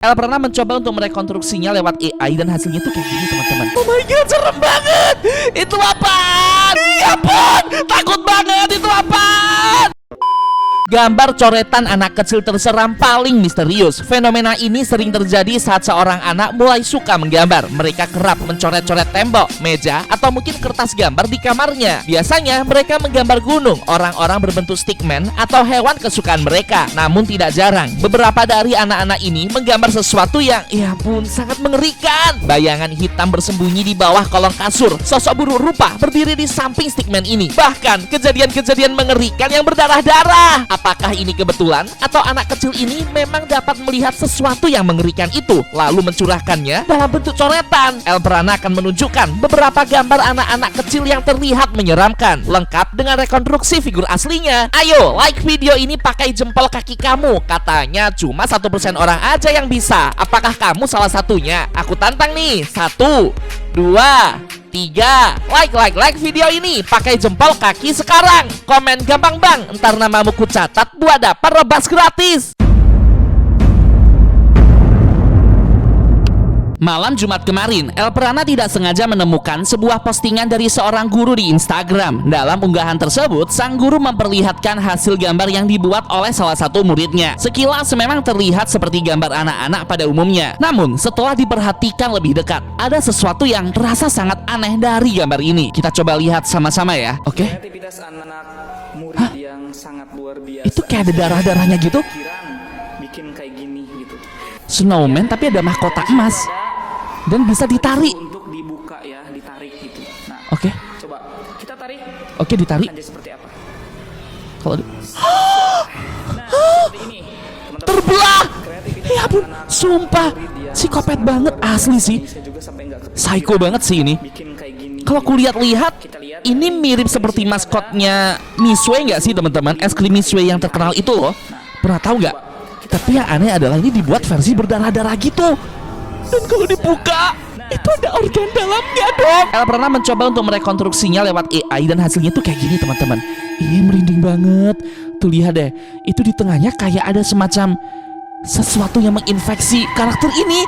El pernah mencoba untuk merekonstruksinya lewat AI dan hasilnya tuh kayak gini, teman-teman. Oh my god, serem banget. Itu apaan? Ya ampun, takut banget. Itu apaan? Gambar coretan anak kecil terseram paling misterius. Fenomena ini sering terjadi saat seorang anak mulai suka menggambar. Mereka kerap mencoret-coret tembok, meja, atau mungkin kertas gambar di kamarnya. Biasanya mereka menggambar gunung, orang-orang berbentuk stickman, atau hewan kesukaan mereka. Namun tidak jarang, beberapa dari anak-anak ini menggambar sesuatu yang, ya ampun, sangat mengerikan. Bayangan hitam bersembunyi di bawah kolong kasur. Sosok buruk rupa berdiri di samping stickman ini. Bahkan kejadian-kejadian mengerikan yang berdarah-darah. Apakah ini kebetulan atau anak kecil ini memang dapat melihat sesuatu yang mengerikan itu lalu mencurahkannya dalam bentuk coretan? El Prana akan menunjukkan beberapa gambar anak-anak kecil yang terlihat menyeramkan, lengkap dengan rekonstruksi figur aslinya. Ayo like video ini pakai jempol kaki kamu. Katanya cuma 1% orang aja yang bisa. Apakah kamu salah satunya? Aku tantang nih. 1, 2, 3. Like video ini pakai jempol kaki sekarang. Komen gampang bang, ntar namamu ku catat buat dapat rebas gratis. Malam Jumat kemarin, El Prana tidak sengaja menemukan sebuah postingan dari seorang guru di Instagram. Dalam unggahan tersebut, sang guru memperlihatkan hasil gambar yang dibuat oleh salah satu muridnya. Sekilas memang terlihat seperti gambar anak-anak pada umumnya. Namun, setelah diperhatikan lebih dekat, ada sesuatu yang terasa sangat aneh dari gambar ini. Kita coba lihat sama-sama ya, oke? Kreativitas anak murid yang sangat luar biasa. Itu kayak ada darah-darahnya gitu. Bikin kayak gini gitu. Snowman tapi ada mahkota emas. Dan bisa ditarik. Untuk dibuka ya, ditarik gitu. Nah, oke. Coba kita tarik. Oke, ditarik. Aja seperti apa? Kalau Nah, seperti ini. Teman-teman. terbelah. Kreativitas Ya ampun, anak sumpah. murid yang Psikopat sangat banget luar biasa. asli sih. Saya juga sampai nggak kepikiran. Psycho banget sih ini. Bikin kayak gini. Kalau kulihat-lihat, Kita lihat. ini mirip seperti maskotnya Misue nggak sih teman-teman? Es krim Misue yang terkenal itu loh. Pernah tahu nggak? Tapi yang aneh adalah ini dibuat versi berdarah-darah gitu. Dan kalau dibuka, itu ada organ dalamnya dong. El pernah mencoba untuk merekonstruksinya lewat AI dan hasilnya tuh kayak gini, teman-teman. Ih, merinding banget. Tuh lihat deh, itu di tengahnya kayak ada semacam sesuatu yang menginfeksi karakter ini.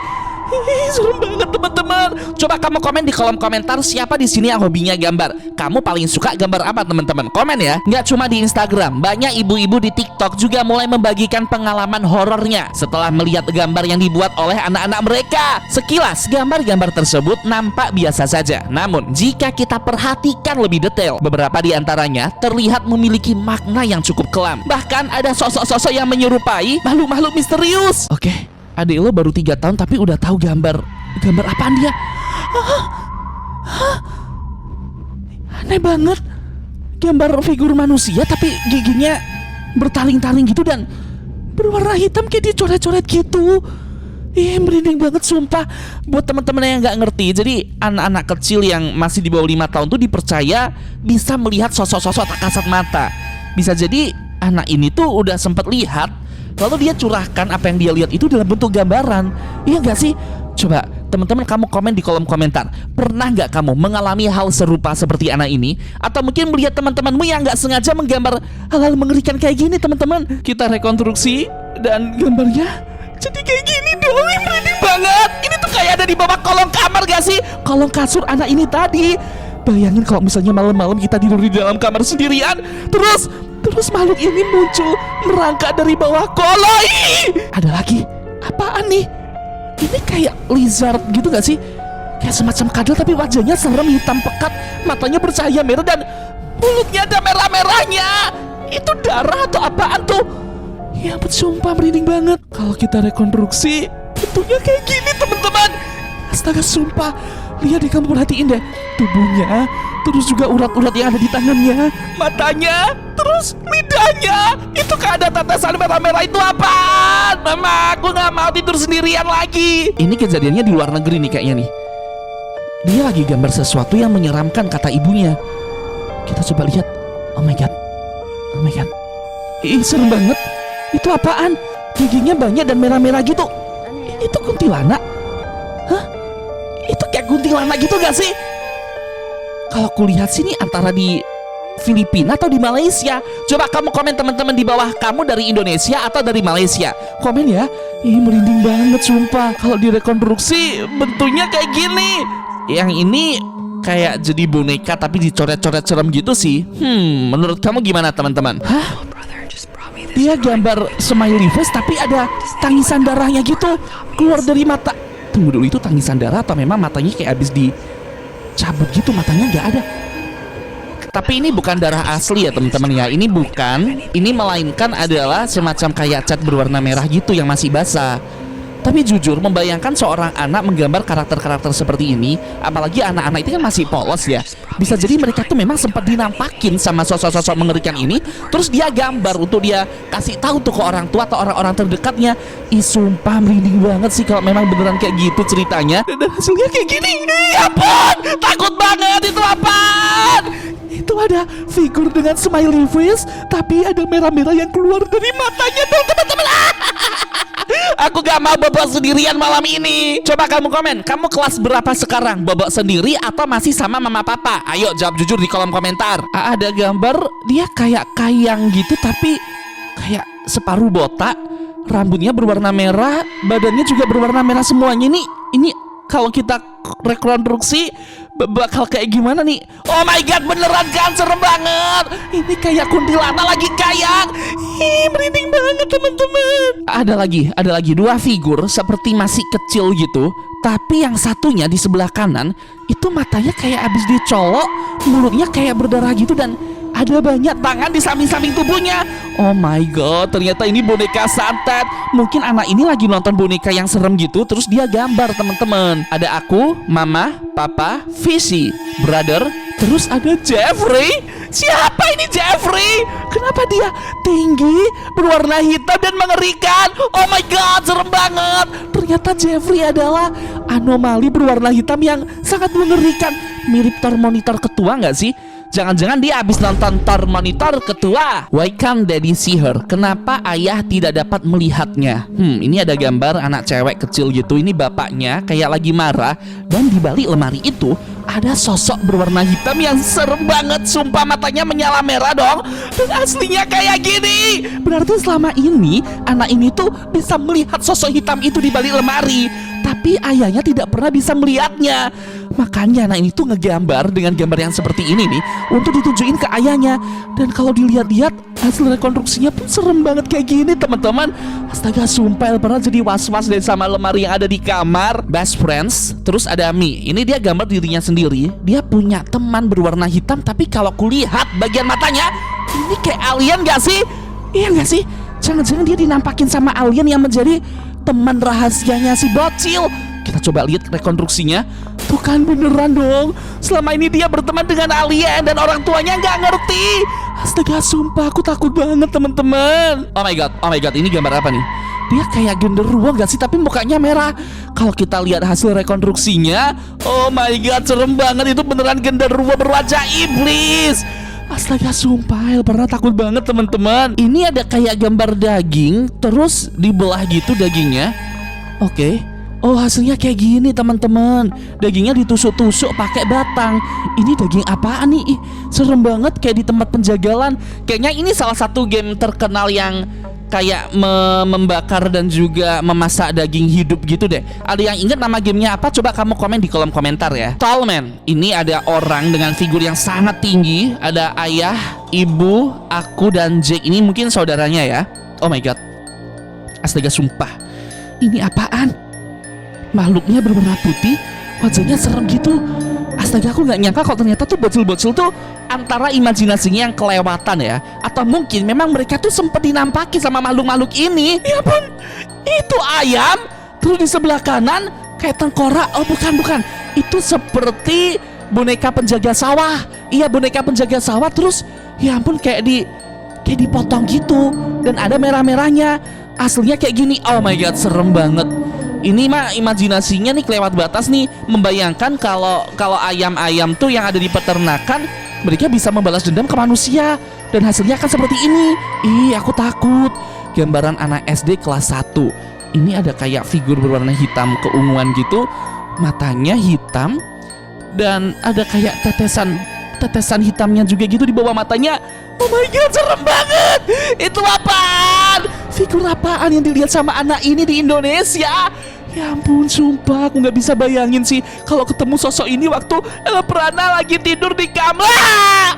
Ih, serem banget teman-teman. Coba kamu komen di kolom komentar siapa di sini yang hobinya gambar. Kamu paling suka gambar apa teman-teman? Komen ya. Nggak cuma di Instagram, banyak ibu-ibu di TikTok juga mulai membagikan pengalaman horornya setelah melihat gambar yang dibuat oleh anak-anak mereka. Sekilas gambar-gambar tersebut nampak biasa saja. Namun jika kita perhatikan lebih detail, beberapa di antaranya terlihat memiliki makna yang cukup kelam. Bahkan ada sosok-sosok yang menyerupai makhluk-makhluk misterius. Oke. Adik lo baru 3 tahun tapi udah tahu gambar apaan dia? Aneh banget. Gambar figur manusia tapi giginya bertaring-taring gitu dan berwarna hitam kayak dicoret-coret gitu. Ih, merinding banget sumpah. Buat teman-teman yang nggak ngerti, jadi anak-anak kecil yang masih di bawah 5 tahun tuh dipercaya bisa melihat sosok-sosok tak kasat mata. Bisa jadi anak ini tuh udah sempat lihat, lalu dia curahkan apa yang dia lihat itu dalam bentuk gambaran. Iya nggak sih? Coba teman-teman kamu komen di kolom komentar. Pernah nggak kamu mengalami hal serupa seperti anak ini? Atau mungkin melihat teman-temanmu yang nggak sengaja menggambar hal-hal mengerikan kayak gini, teman-teman? Kita rekonstruksi dan gambarnya jadi kayak gini dong. Merinding banget. Ini tuh kayak ada di bawah kolong kamar gak sih? Kolong kasur anak ini tadi. Bayangin kalau misalnya malam-malam kita tidur di dalam kamar sendirian, Terus makhluk ini muncul merangkak dari bawah kolong. Ada lagi. Apaan nih? Ini kayak lizard gitu gak sih? Kayak semacam kadal tapi wajahnya serem, hitam pekat, matanya bercahaya merah dan mulutnya ada merah-merahnya. Itu darah atau apaan tuh? Ya ampun, sumpah merinding banget. Kalau kita rekonstruksi, bentuknya kayak gini teman-teman. Astaga, sumpah. Lihat deh, kamu perhatiin deh tubuhnya, terus juga urat-urat yang ada di tangannya, matanya, terus lidahnya. Itu kayak ada tetesan merah-merah. Itu apaan? Mama, aku gak mau tidur sendirian lagi. Ini kejadiannya di luar negeri nih kayaknya nih. Dia lagi gambar sesuatu yang menyeramkan, kata ibunya. Kita coba lihat. Oh my god. Oh my god. Ih, serem banget. Itu apaan? Giginya banyak dan merah-merah gitu. Itu kuntilanak. Hah? Itu kayak kuntilanak gitu gak sih? Kalau kulihat sini antara di Filipina atau di Malaysia? Coba kamu komen teman-teman di bawah, kamu dari Indonesia atau dari Malaysia? Komen ya. Ih, merinding banget sumpah. Kalau direkonstruksi bentuknya kayak gini. Yang ini kayak jadi boneka tapi dicoret-coret serem gitu sih. Menurut kamu gimana teman-teman? Hah? Dia gambar smiley face tapi ada tangisan darahnya gitu keluar dari mata. Tunggu dulu, itu tangisan darah atau memang matanya kayak habis dicabut gitu, matanya nggak ada. Tapi ini bukan darah asli ya teman-teman ya. Ini bukan, ini melainkan adalah semacam kayak cat berwarna merah gitu yang masih basah. Tapi jujur, membayangkan seorang anak menggambar karakter-karakter seperti ini, apalagi anak-anak itu kan masih polos ya, bisa jadi mereka tuh memang sempat dinampakin sama sosok-sosok mengerikan ini, terus dia gambar untuk dia kasih tahu tuh ke orang tua atau orang-orang terdekatnya. Ih, sumpah merinding banget sih kalau memang beneran kayak gitu ceritanya. Dan hasilnya kayak gini. Ya ampun, takut banget. Itu apaan? Itu ada figur dengan smiley face, tapi ada merah-merah yang keluar dari matanya tuh teman-teman. Aku gak mau bobok sendirian malam ini. Coba kamu komen, kamu kelas berapa sekarang? Bobok sendiri atau masih sama mama papa? Ayo jawab jujur di kolom komentar. Ada gambar dia kayak kayang gitu tapi kayak separuh botak, rambutnya berwarna merah, badannya juga berwarna merah semuanya. Ini kalau kita rekonstruksi bakal kayak gimana nih? Oh my god, beneran kan, serem banget. Ini kayak kuntilanak lagi kayang. Ih, merinding banget teman-teman. Ada lagi dua figur seperti masih kecil gitu, tapi yang satunya di sebelah kanan itu matanya kayak abis dicolok, mulutnya kayak berdarah gitu, dan ada banyak tangan di samping-samping tubuhnya. Oh my god, ternyata ini boneka santet. Mungkin anak ini lagi nonton boneka yang serem gitu, terus dia gambar teman-teman. Ada aku, mama, papa, Fishy, brother, terus ada Jeffrey. Siapa ini Jeffrey? Kenapa dia tinggi, berwarna hitam dan mengerikan? Oh my god, serem banget. Ternyata Jeffrey adalah anomali berwarna hitam yang sangat mengerikan. Mirip Termonitor ketua nggak sih? Jangan-jangan dia habis nonton Termonitor ketua. Why can't daddy see her? Kenapa ayah tidak dapat melihatnya? Ini ada gambar anak cewek kecil gitu. Ini bapaknya kayak lagi marah. Dan di balik lemari itu ada sosok berwarna hitam yang serem banget. Sumpah matanya menyala merah dong. Dan aslinya kayak gini. Berarti selama ini anak ini tuh bisa melihat sosok hitam itu di balik lemari, tapi ayahnya tidak pernah bisa melihatnya. Makanya anak ini tuh ngegambar dengan gambar yang seperti ini nih untuk ditunjukin ke ayahnya. Dan kalau dilihat-lihat hasil rekonstruksinya pun serem banget kayak gini teman-teman. Astaga, sumpah pernah jadi was-was deh sama lemari yang ada di kamar. Best friends. Terus ada Mi. Ini dia gambar dirinya sendiri. Dia punya teman berwarna hitam, tapi kalau kulihat bagian matanya, ini kayak alien gak sih? Iya gak sih? Jangan-jangan dia dinampakin sama alien yang menjadi teman rahasianya si bocil. Kita coba lihat rekonstruksinya. Tuh kan beneran dong. Selama ini dia berteman dengan alien dan orang tuanya nggak ngerti. Astaga, sumpah aku takut banget teman-teman. Oh my god, ini gambar apa nih? Dia kayak genderuwo gak sih, tapi mukanya merah. Kalau kita lihat hasil rekonstruksinya, oh my god, serem banget. Itu beneran genderuwo berwajah iblis. Astaga, sumpah pernah takut banget teman-teman. Ini ada kayak gambar daging, terus dibelah gitu dagingnya. Oke. Oh, hasilnya kayak gini teman-teman. Dagingnya ditusuk-tusuk pakai batang. Ini daging apaan nih? Ih, serem banget, kayak di tempat penjagalan. Kayaknya ini salah satu game terkenal yang kayak membakar dan juga memasak daging hidup gitu deh. Ada yang ingat nama gamenya apa? Coba kamu komen di kolom komentar ya. Tallman. Ini ada orang dengan figur yang sangat tinggi. Ada ayah, ibu, aku, dan Jake. Ini mungkin saudaranya ya. Oh my god. Astaga, sumpah. Ini apaan? Makhluknya berwarna putih, wajahnya serem gitu. Astaga, aku gak nyangka kalau ternyata tuh bocil-bocil tuh antara imajinasinya yang kelewatan ya, atau mungkin memang mereka tuh sempet dinampaki sama makhluk-makhluk ini. Ya ampun, itu ayam. Terus di sebelah kanan kayak tengkorak. Oh bukan, itu seperti boneka penjaga sawah. Iya, boneka penjaga sawah. Terus ya ampun, kayak dipotong gitu. Dan ada merah-merahnya. Aslinya kayak gini. Oh my god, serem banget. Ini mah imajinasinya nih kelewat batas nih. Membayangkan kalau ayam-ayam tuh yang ada di peternakan, mereka bisa membalas dendam ke manusia. Dan hasilnya kan seperti ini. Ih, aku takut. Gambaran anak SD kelas 1. Ini ada kayak figur berwarna hitam keunguan gitu. Matanya hitam. Dan ada kayak tetesan tetesan hitamnya juga gitu di bawah matanya. Oh my god, serem banget. Itu apaan? Figur apaan yang dilihat sama anak ini di Indonesia? Ya ampun, sumpah aku nggak bisa bayangin sih kalau ketemu sosok ini waktu Prana lagi tidur di kamar.